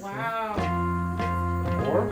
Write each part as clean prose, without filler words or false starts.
Wow. Or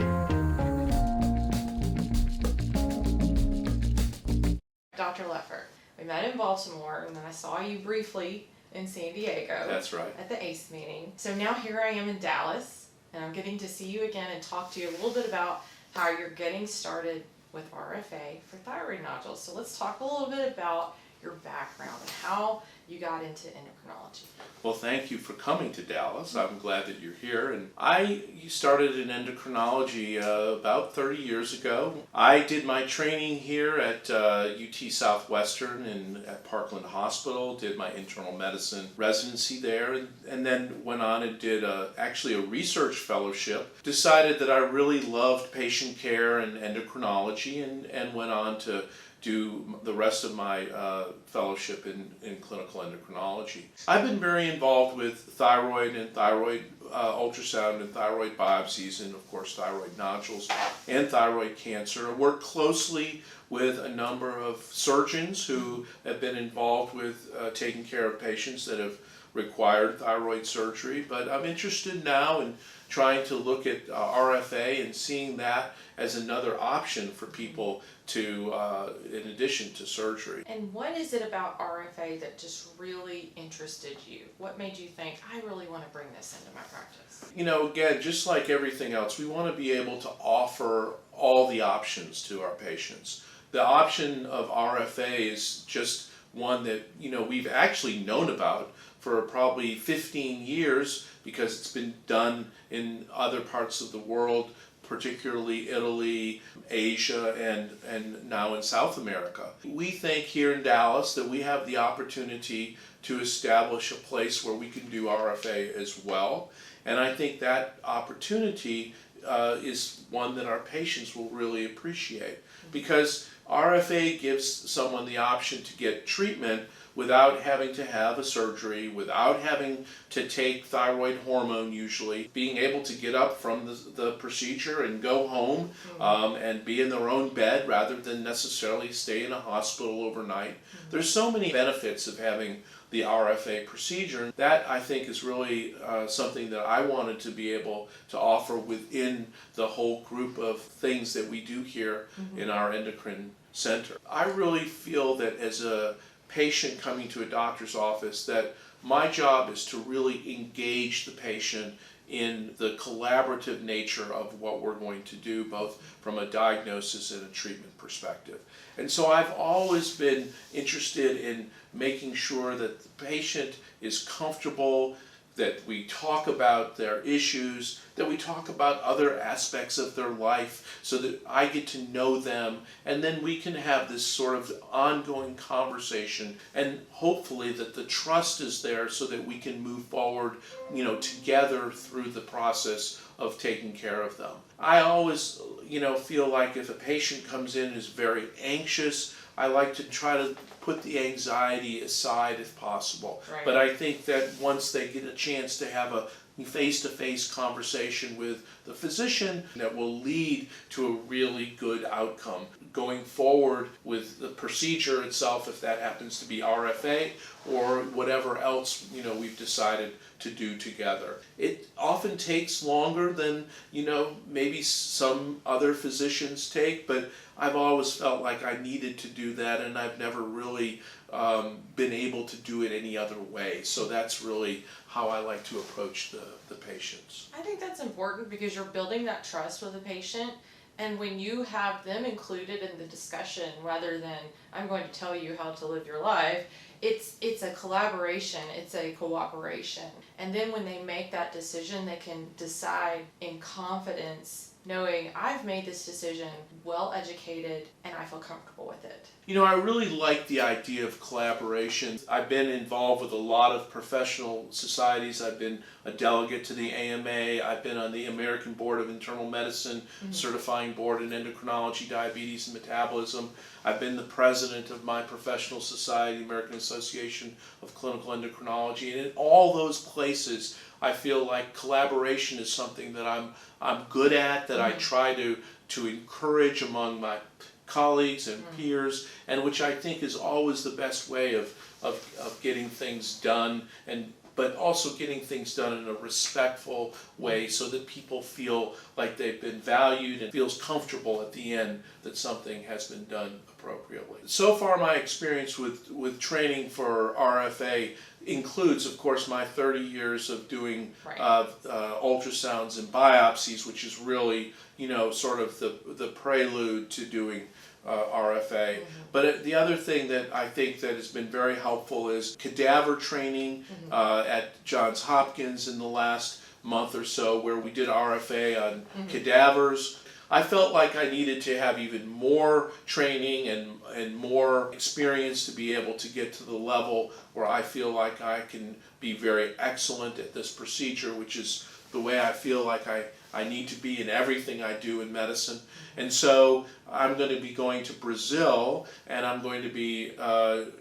Dr. Leffert, we met in Baltimore, and then I saw you briefly in San Diego. that's right. At the ACE meeting. So now here I am in Dallas, and I'm getting to see you again and talk to you a little bit about how you're getting started with RFA for thyroid nodules. So let's talk a little bit about your background and how you got into endocrinology. Well, thank you for coming to Dallas. I'm glad that you're here. And I started in endocrinology about 30 years ago. I did my training here at UT Southwestern and at Parkland Hospital, did my internal medicine residency there, and then went on and did actually a research fellowship. Decided that I really loved patient care and endocrinology, and went on to do the rest of my fellowship in clinical endocrinology. I've been very involved with thyroid and thyroid ultrasound and thyroid biopsies, and of course thyroid nodules and thyroid cancer. I work closely with a number of surgeons who have been involved with taking care of patients that have required thyroid surgery, but I'm interested now in trying to look at RFA and seeing that as another option for people to, in addition to surgery. And what is it about RFA that just really interested you? What made you think, I really want to bring this into my practice? You know, again, just like everything else, we want to be able to offer all the options to our patients. The option of RFA is just one that, you know, we've actually known about for probably 15 years because it's been done in other parts of the world, particularly Italy, Asia, and now in South America. We think here in Dallas that we have the opportunity to establish a place where we can do RFA as well. And I think that opportunity is one that our patients will really appreciate, because RFA gives someone the option to get treatment without having to have a surgery, without having to take thyroid hormone usually, being able to get up from the procedure and go home and be in their own bed rather than necessarily stay in a hospital overnight. There's so many benefits of having the RFA procedure. That, I think, is really something that I wanted to be able to offer within the whole group of things that we do here in our endocrine center. I really feel that as a patient coming to a doctor's office, that my job is to really engage the patient in the collaborative nature of what we're going to do, both from a diagnosis and a treatment perspective. And so I've always been interested in making sure that the patient is comfortable, that we talk about their issues, that we talk about other aspects of their life so that I get to know them, and then we can have this sort of ongoing conversation, and hopefully that the trust is there so that we can move forward, you know, together through the process of taking care of them. I always, you know, feel like if a patient comes in and is very anxious, I like to try to put the anxiety aside if possible. Right. But I think that once they get a chance to have a face-to-face conversation with the physician, that will lead to a really good outcome. Going forward with the procedure itself, if that happens to be RFA or whatever else, you know, we've decided to do together. It often takes longer than, you know, maybe some other physicians take, but I've always felt like I needed to do that, and I've never really been able to do it any other way. So that's really how I like to approach the patients. I think that's important because you're building that trust with the patient, and when you have them included in the discussion rather than I'm going to tell you how to live your life, it's a collaboration, it's a cooperation. And then when they make that decision, they can decide in confidence, knowing I've made this decision, well educated, and I feel comfortable with it. You know, I really like the idea of collaboration. I've been involved with a lot of professional societies. I've been a delegate to the AMA. I've been on the American Board of Internal Medicine, certifying board in endocrinology, diabetes, and metabolism. I've been the president of my professional society, American Association of Clinical Endocrinology. And in all those places, I feel like collaboration is something that I'm good at, that I try to encourage among my colleagues and peers, and which I think is always the best way of getting things done and but also getting things done in a respectful way so that people feel like they've been valued and feels comfortable at the end that something has been done appropriately. So far, my experience with training for RFA includes, of course, my 30 years of doing ultrasounds and biopsies, which is really, sort of the prelude to doing RFA. But the other thing that I think that has been very helpful is cadaver training at Johns Hopkins in the last month or so, where we did RFA on cadavers. I felt like I needed to have even more training and more experience to be able to get to the level where I feel like I can be very excellent at this procedure, which is the way I feel like I need to be in everything I do in medicine. And so I'm going to be going to Brazil, and I'm going to be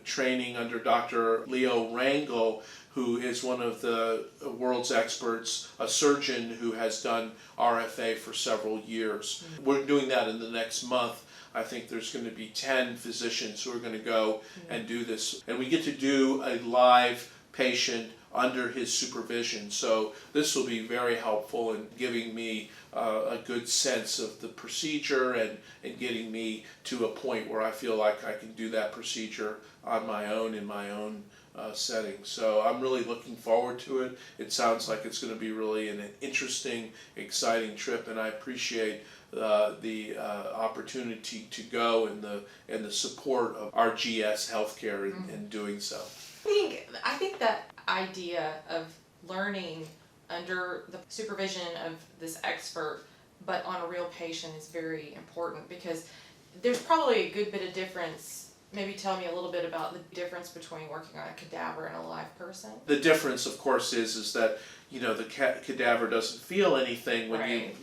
training under Dr. Leo Rangel, who is one of the world's experts, a surgeon who has done RFA for several years. We're doing that in the next month. I think there's going to be 10 physicians who are going to go and do this. And we get to do a live patient under his supervision. So this will be very helpful in giving me a good sense of the procedure and getting me to a point where I feel like I can do that procedure on my own in my own setting. So I'm really looking forward to it. It sounds like it's going to be really an interesting, exciting trip, and I appreciate the opportunity to go and the support of RGS Healthcare in doing so. I think that idea of learning under the supervision of this expert, but on a real patient, is very important, because there's probably a good bit of difference. Maybe tell me a little bit about the difference between working on a cadaver and a live person. The difference, of course, is that the cadaver doesn't feel anything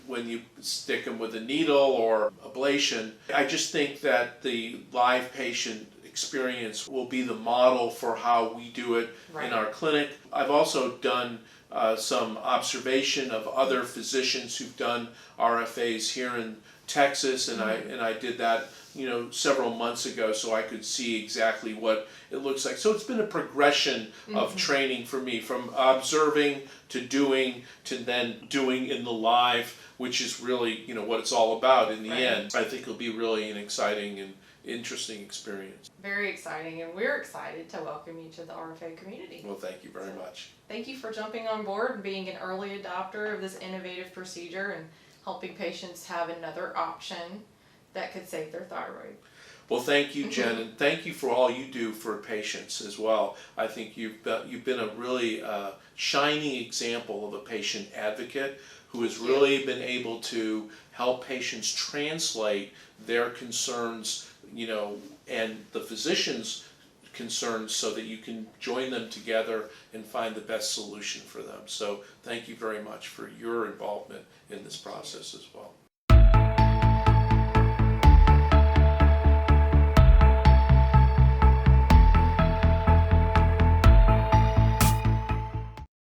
when you stick them with a needle or ablation. I just think that the live patient experience will be the model for how we do it in our clinic. I've also done some observation of other physicians who've done RFAs here in Texas, and I did that several months ago, so I could see exactly what it looks like. So it's been a progression of training for me, from observing to doing to then doing in the live, which is really what it's all about in the end. I think it'll be really an exciting and interesting experience. Very exciting, and we're excited to welcome you to the RFA community. Well, thank you very much. Thank you for jumping on board and being an early adopter of this innovative procedure and helping patients have another option that could save their thyroid. Well, thank you, Jen, and thank you for all you do for patients as well. I think you've been a really shining example of a patient advocate who has really been able to help patients translate their concerns, and the physician's concerns, so that you can join them together and find the best solution for them. So thank you very much for your involvement in this process as well.